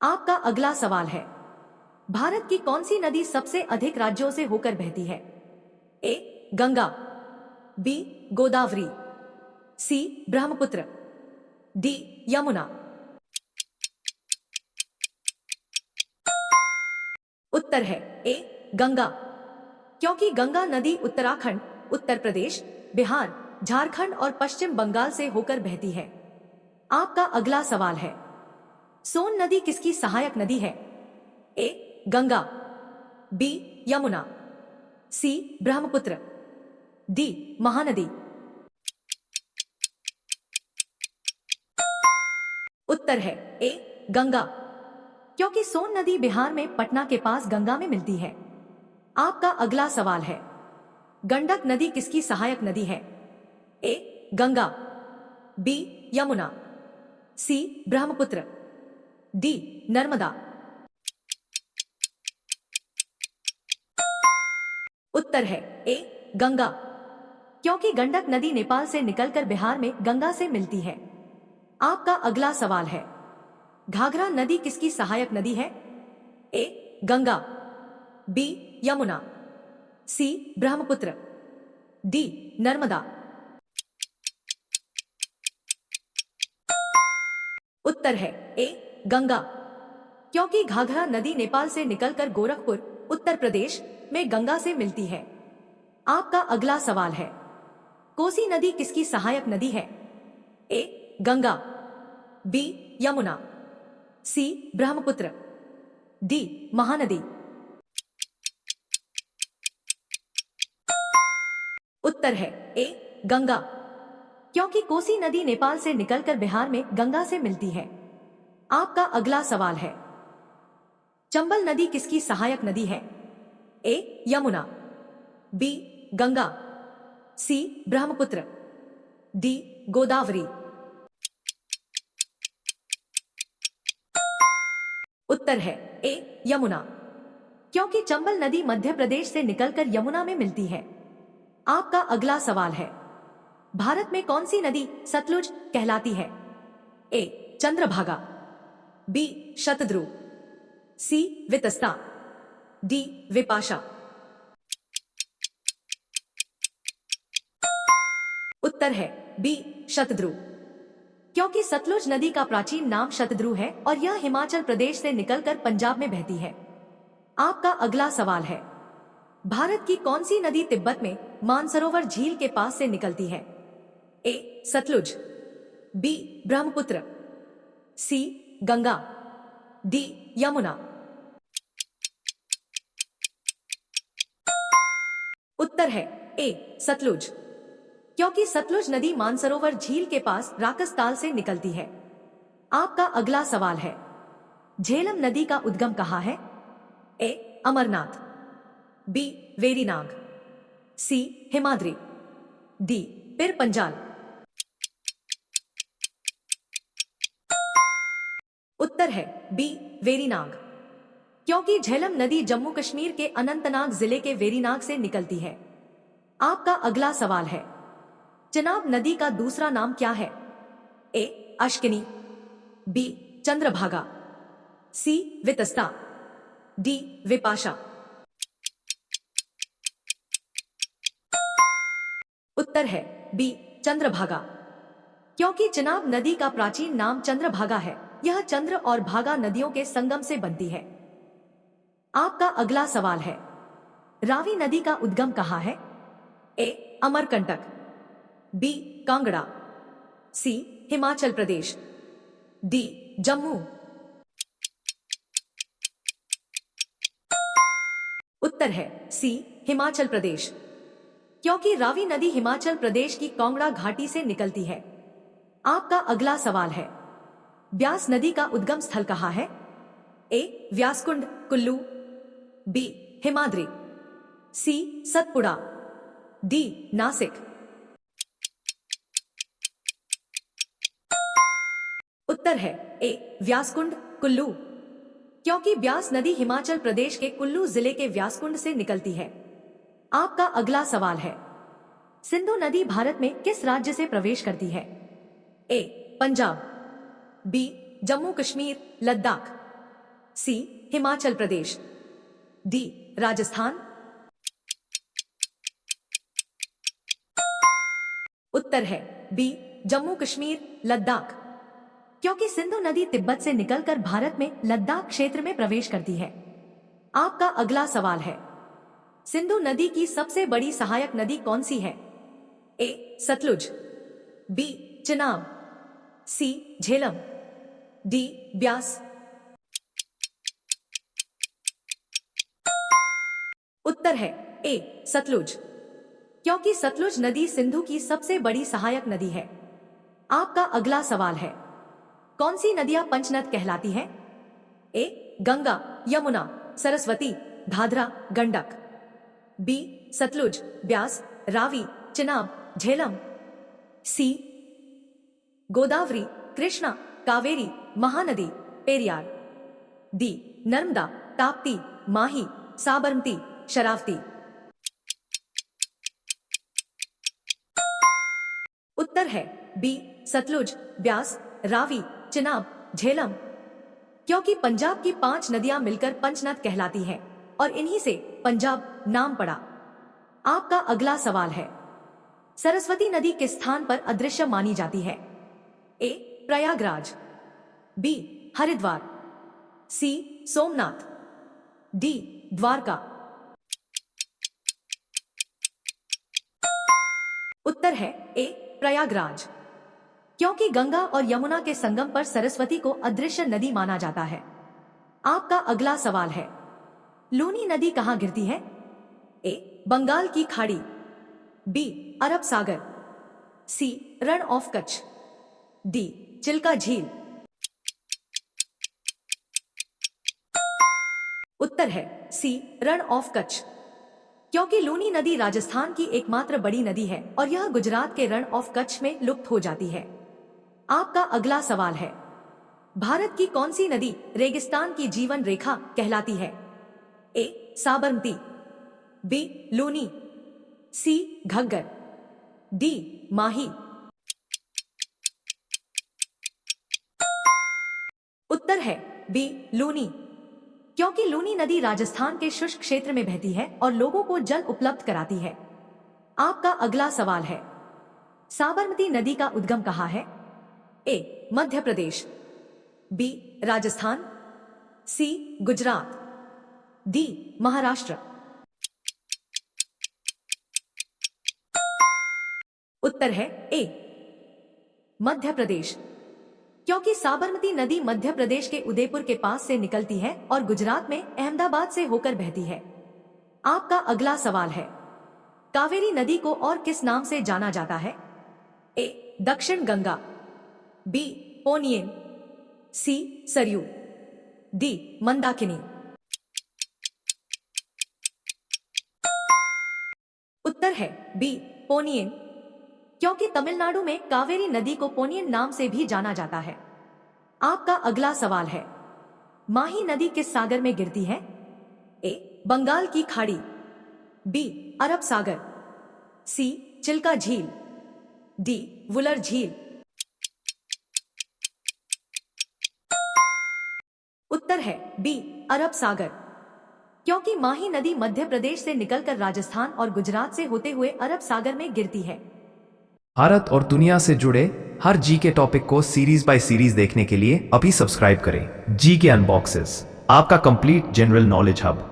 आपका अगला सवाल है, भारत की कौन सी नदी सबसे अधिक राज्यों से होकर बहती है? ए गंगा, बी गोदावरी, सी ब्रह्मपुत्र, डी यमुना। उत्तर है ए गंगा, क्योंकि गंगा नदी उत्तराखंड, उत्तर प्रदेश, बिहार, झारखंड और पश्चिम बंगाल से होकर बहती है। आपका अगला सवाल है, सोन नदी किसकी सहायक नदी है? ए गंगा, बी यमुना, सी ब्रह्मपुत्र, डी महानदी। उत्तर है ए गंगा, क्योंकि सोन नदी बिहार में पटना के पास गंगा में मिलती है। आपका अगला सवाल है, गंडक नदी किसकी सहायक नदी है? ए गंगा, बी यमुना, सी ब्रह्मपुत्र, डी नर्मदा। उत्तर है ए गंगा, क्योंकि गंडक नदी नेपाल से निकलकर बिहार में गंगा से मिलती है। आपका अगला सवाल है, घाघरा नदी किसकी सहायक नदी है? ए गंगा, बी यमुना, सी ब्रह्मपुत्र, डी नर्मदा। उत्तर है ए गंगा, क्योंकि घाघरा नदी नेपाल से निकलकर गोरखपुर, उत्तर प्रदेश में गंगा से मिलती है। आपका अगला सवाल है, कोसी नदी किसकी सहायक नदी है? ए गंगा, बी यमुना, सी ब्रह्मपुत्र, डी महानदी। उत्तर है ए गंगा, क्योंकि कोसी नदी नेपाल से निकलकर बिहार में गंगा से मिलती है। आपका अगला सवाल है, चंबल नदी किसकी सहायक नदी है? ए यमुना, बी गंगा, सी ब्रह्मपुत्र, डी गोदावरी। उत्तर है ए यमुना, क्योंकि चंबल नदी मध्य प्रदेश से निकलकर यमुना में मिलती है। आपका अगला सवाल है, भारत में कौन सी नदी सतलुज कहलाती है? ए चंद्रभागा, बी शतद्रु, सी वितस्ता, डी विपाशा। उत्तर है बी शतद्रु, क्योंकि सतलुज नदी का प्राचीन नाम शतद्रु है और यह हिमाचल प्रदेश से निकलकर पंजाब में बहती है। आपका अगला सवाल है, भारत की कौन सी नदी तिब्बत में मानसरोवर झील के पास से निकलती है? ए सतलुज, बी ब्रह्मपुत्र, सी गंगा, डी यमुना। उत्तर है ए सतलुज, क्योंकि सतलुज नदी मानसरोवर झील के पास राकसताल से निकलती है। आपका अगला सवाल है, झेलम नदी का उद्गम कहाँ है? ए अमरनाथ, बी वेरीनाग, सी हिमाद्री, डी पिर पंजाल। उत्तर है बी वेरीनाग, क्योंकि झेलम नदी जम्मू कश्मीर के अनंतनाग जिले के वेरीनाग से निकलती है। आपका अगला सवाल है, चिनाब नदी का दूसरा नाम क्या है? ए अश्किनी, बी चंद्रभागा, सी वितस्ता, डी विपाशा। उत्तर है बी चंद्रभागा, क्योंकि चिनाब नदी का प्राचीन नाम चंद्रभागा है। यह चंद्र और भागा नदियों के संगम से बनती है। आपका अगला सवाल है, रावी नदी का उद्गम कहाँ है? ए अमरकंटक, बी कांगड़ा, सी हिमाचल प्रदेश, डी जम्मू। उत्तर है सी हिमाचल प्रदेश, क्योंकि रावी नदी हिमाचल प्रदेश की कांगड़ा घाटी से निकलती है। आपका अगला सवाल है, ब्यास नदी का उद्गम स्थल कहाँ है? ए व्यासकुंड कुल्लू, बी हिमाद्री, सी सतपुड़ा, डी नासिक। उत्तर है ए व्यासकुंड कुल्लू, क्योंकि ब्यास नदी हिमाचल प्रदेश के कुल्लू जिले के व्यासकुंड से निकलती है। आपका अगला सवाल है, सिंधु नदी भारत में किस राज्य से प्रवेश करती है? ए पंजाब, बी जम्मू कश्मीर लद्दाख, सी हिमाचल प्रदेश, डी राजस्थान। उत्तर है बी जम्मू कश्मीर लद्दाख, क्योंकि सिंधु नदी तिब्बत से निकलकर भारत में लद्दाख क्षेत्र में प्रवेश करती है। आपका अगला सवाल है, सिंधु नदी की सबसे बड़ी सहायक नदी कौन सी है? ए सतलुज, बी चिनाब, सी झेलम, डी ब्यास। उत्तर है ए सतलुज, क्योंकि सतलुज नदी सिंधु की सबसे बड़ी सहायक नदी है। आपका अगला सवाल है, कौन सी नदियां पंचनद कहलाती हैं? ए गंगा, यमुना, सरस्वती, घाघरा, गंडक, बी सतलुज, ब्यास, रावी, चिनाब, झेलम, सी गोदावरी, कृष्णा, कावेरी, महानदी, पेरियार, डी नर्मदा, ताप्ती, माही, साबरमती, शरावती। उत्तर है बी सतलुज, ब्यास, रावी, चिनाब, झेलम, क्योंकि पंजाब की 5 नदियां मिलकर पंचनद कहलाती हैं और इन्हीं से पंजाब नाम पड़ा। आपका अगला सवाल है, सरस्वती नदी किस स्थान पर अदृश्य मानी जाती है? ए प्रयागराज, बी हरिद्वार, सी सोमनाथ, डी द्वारका। उत्तर है ए प्रयागराज, क्योंकि गंगा और यमुना के संगम पर सरस्वती को अदृश्य नदी माना जाता है। आपका अगला सवाल है, लूनी नदी कहां गिरती है? ए बंगाल की खाड़ी, B Arab Sagar, C Rann of Kutch, D Chilka झील। उत्तर है सी रण ऑफ कच्छ, क्योंकि लूनी नदी राजस्थान की एकमात्र बड़ी नदी है और यह गुजरात के रण ऑफ कच्छ में लुप्त हो जाती है। आपका अगला सवाल है, भारत की कौन सी नदी रेगिस्तान की जीवन रेखा कहलाती है? ए साबरमती, बी लूनी, सी घग्गर, डी माही। उत्तर है बी लूनी, क्योंकि लूनी नदी राजस्थान के शुष्क क्षेत्र में बहती है और लोगों को जल उपलब्ध कराती है। आपका अगला सवाल है, साबरमती नदी का उद्गम कहाँ है? ए मध्य प्रदेश, बी राजस्थान, सी गुजरात, डी महाराष्ट्र। उत्तर है ए मध्य प्रदेश, क्योंकि साबरमती नदी मध्य प्रदेश के उदयपुर के पास से निकलती है और गुजरात में अहमदाबाद से होकर बहती है। आपका अगला सवाल है, कावेरी नदी को और किस नाम से जाना जाता है? ए दक्षिण गंगा, बी पोनियन, सी सरयू, डी मंदाकिनी। उत्तर है बी पोनियन, क्योंकि तमिलनाडु में कावेरी नदी को पोनियन नाम से भी जाना जाता है। आपका अगला सवाल है, माही नदी किस सागर में गिरती है? ए बंगाल की खाड़ी, बी अरब सागर, सी चिल्का झील, डी वुलर झील। उत्तर है बी अरब सागर, क्योंकि माही नदी मध्य प्रदेश से निकलकर राजस्थान और गुजरात से होते हुए अरब सागर में गिरती है। भारत और दुनिया से जुड़े हर जी के टॉपिक को सीरीज बाय सीरीज देखने के लिए अभी सब्सक्राइब करें जी के अनबॉक्सेस, आपका कंप्लीट जनरल नॉलेज हब।